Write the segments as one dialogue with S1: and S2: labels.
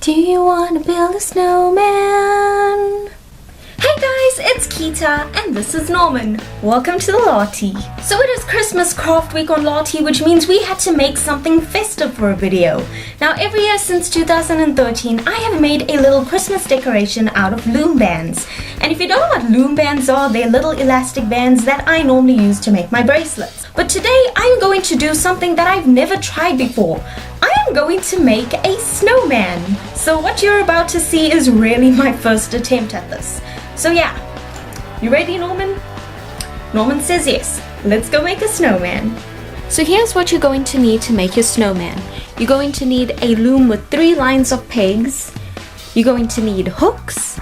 S1: Do you want to build a snowman? Hey guys, it's Kita and this is Norman. Welcome to the LARTY. So it is Christmas craft week on LARTY, which means we had to make something festive for a video. Now every year since 2013, I have made a little Christmas decoration out of loom bands. And if you don't know what loom bands are, they're little elastic bands that I normally use to make my bracelets. But today I'm going to do something that I've never tried before. I am going to make a snowman. So what you're about to see is really my first attempt at this. So yeah, you ready, Norman? Norman says yes. Let's go make a snowman. So here's what you're going to need to make your snowman. You're going to need a loom with 3 lines of pegs. You're going to need hooks.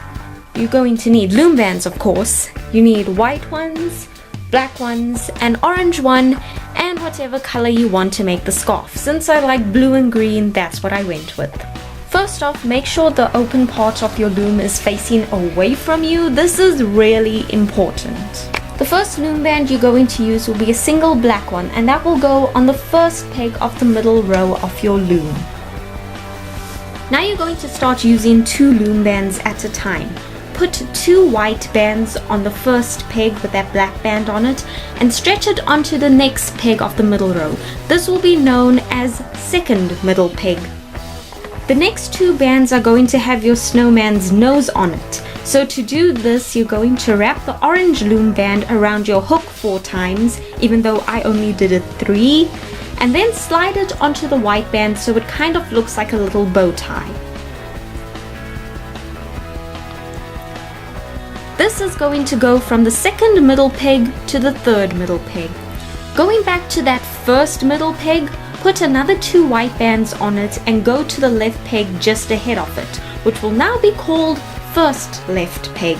S1: You're going to need loom bands, of course. You need white ones, black ones, an orange one, and whatever color you want to make the scarf. Since I like blue and green, that's what I went with. First off, make sure the open part of your loom is facing away from you. This is really important. The first loom band you're going to use will be a single black one, and that will go on the first peg of the middle row of your loom. Now you're going to start using 2 loom bands at a time. Put 2 white bands on the first peg with that black band on it and stretch it onto the next peg of the middle row. This will be known as second middle peg. The next 2 bands are going to have your snowman's nose on it. So to do this, you're going to wrap the orange loom band around your hook 4 times, even though I only did it 3, and then slide it onto the white band so it kind of looks like a little bow tie. This is going to go from the second middle peg to the third middle peg. Going back to that first middle peg, put another 2 white bands on it and go to the left peg just ahead of it, which will now be called first left peg.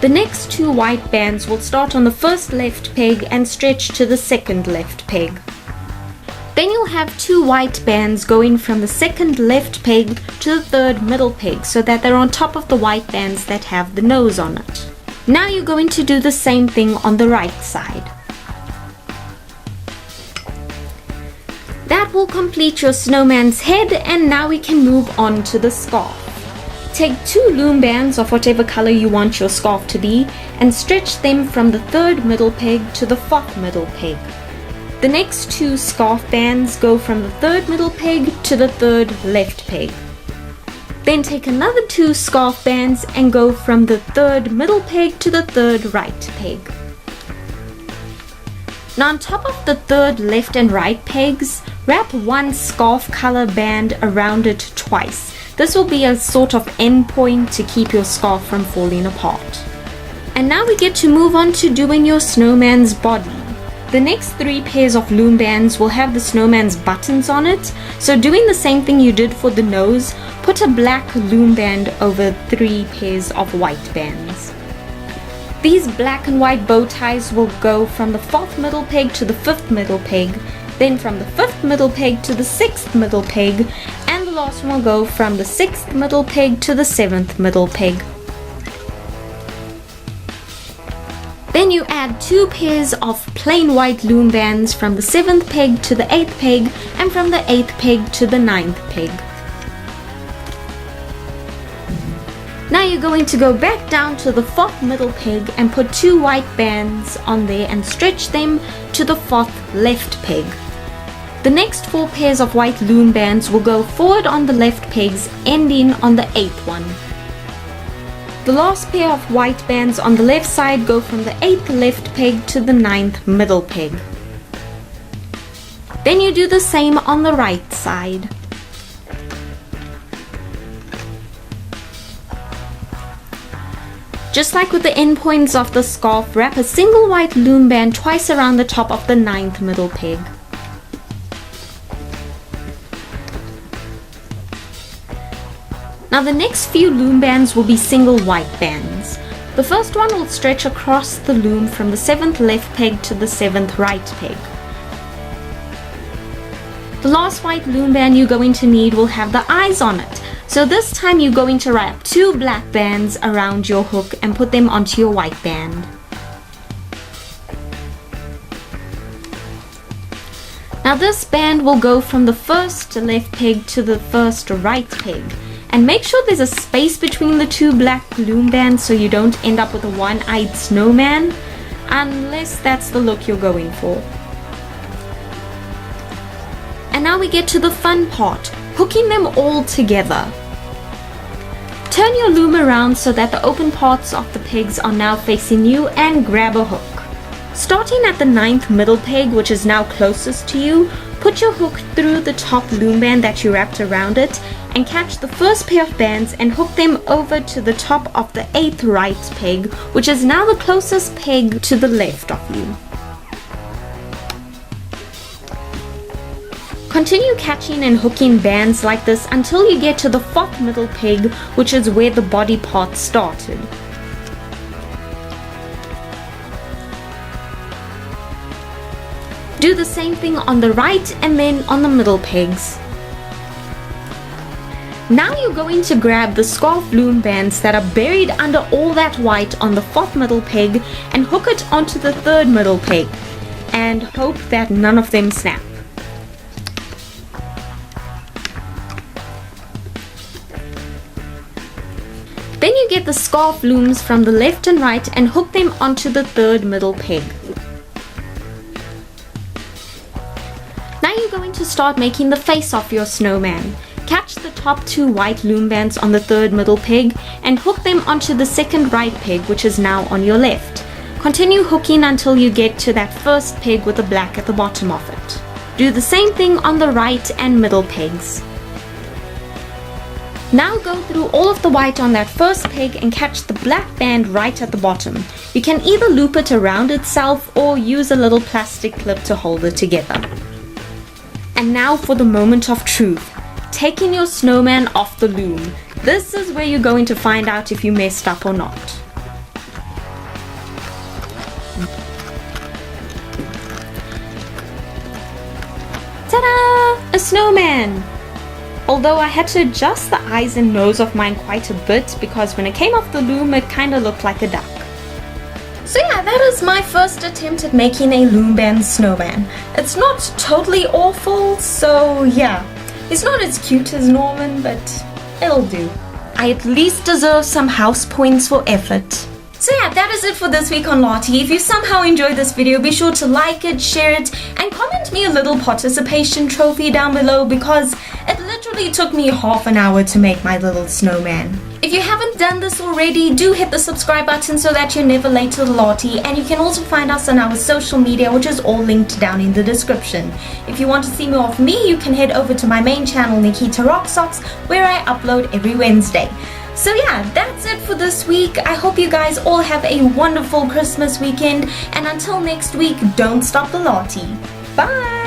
S1: The next 2 white bands will start on the first left peg and stretch to the second left peg. Then you'll have 2 white bands going from the second left peg to the third middle peg so that they're on top of the white bands that have the nose on it. Now you're going to do the same thing on the right side. That will complete your snowman's head, and now we can move on to the scarf. Take 2 loom bands of whatever color you want your scarf to be and stretch them from the third middle peg to the 4th middle peg. The next 2 scarf bands go from the third middle peg to the third left peg. Then take another 2 scarf bands and go from the third middle peg to the third right peg. Now on top of the third left and right pegs, wrap 1 scarf color band around it twice. This will be a sort of end point to keep your scarf from falling apart. And now we get to move on to doing your snowman's body. The next 3 pairs of loom bands will have the snowman's buttons on it, so doing the same thing you did for the nose, put a black loom band over 3 pairs of white bands. These black and white bow ties will go from the 4th middle peg to the 5th middle peg, then from the 5th middle peg to the 6th middle peg, and the last one will go from the 6th middle peg to the 7th middle peg. Then you add 2 pairs of plain white loom bands from the 7th peg to the 8th peg and from the 8th peg to the 9th peg. Now you're going to go back down to the 4th middle peg and put 2 white bands on there and stretch them to the 4th left peg. The next 4 pairs of white loom bands will go forward on the left pegs, ending on the 8th one. The last pair of white bands on the left side go from the 8th left peg to the 9th middle peg. Then you do the same on the right side. Just like with the end points of the scarf, wrap a single white loom band twice around the top of the 9th middle peg. Now the next few loom bands will be single white bands. The first one will stretch across the loom from the 7th left peg to the 7th right peg. The last white loom band you're going to need will have the eyes on it. So this time you're going to wrap 2 black bands around your hook and put them onto your white band. Now this band will go from the first left peg to the first right peg. And make sure there's a space between the two black loom bands so you don't end up with a one-eyed snowman, unless that's the look you're going for. And now we get to the fun part, hooking them all together. Turn your loom around so that the open parts of the pegs are now facing you and grab a hook. Starting at the 9th middle peg, which is now closest to you, put your hook through the top loom band that you wrapped around it and catch the first pair of bands and hook them over to the top of the 8th right peg, which is now the closest peg to the left of you. Continue catching and hooking bands like this until you get to the 4th middle peg, which is where the body part started. Do the same thing on the right and then on the middle pegs. Now you're going to grab the scarf loom bands that are buried under all that white on the 4th middle peg and hook it onto the 3rd middle peg and hope that none of them snap. Then you get the scarf looms from the left and right and hook them onto the 3rd middle peg. Now you're going to start making the face of your snowman. Catch the top 2 white loom bands on the 3rd middle peg and hook them onto the 2nd right peg, which is now on your left. Continue hooking until you get to that first peg with the black at the bottom of it. Do the same thing on the right and middle pegs. Now go through all of the white on that first peg and catch the black band right at the bottom. You can either loop it around itself or use a little plastic clip to hold it together. And now for the moment of truth, taking your snowman off the loom. This is where you're going to find out if you messed up or not. Ta-da! A snowman! Although I had to adjust the eyes and nose of mine quite a bit because when it came off the loom it kinda looked like a duck. So yeah, that is my first attempt at making a loom band snowman. It's not totally awful, so yeah. It's not as cute as Norman, but it'll do. I at least deserve some house points for effort. So yeah, that is it for this week on LARTY. If you somehow enjoyed this video, be sure to like it, share it, and comment me a little participation trophy down below because it literally took me half an hour to make my little snowman. If you haven't done this already, do hit the subscribe button so that you're never late to the LARTY, and you can also find us on our social media, which is all linked down in the description. If you want to see more of me, you can head over to my main channel, NikitaRoqueSox, where I upload every Wednesday. So yeah, that's it for this week. I hope you guys all have a wonderful Christmas weekend, and until next week, don't stop the LARTY. Bye!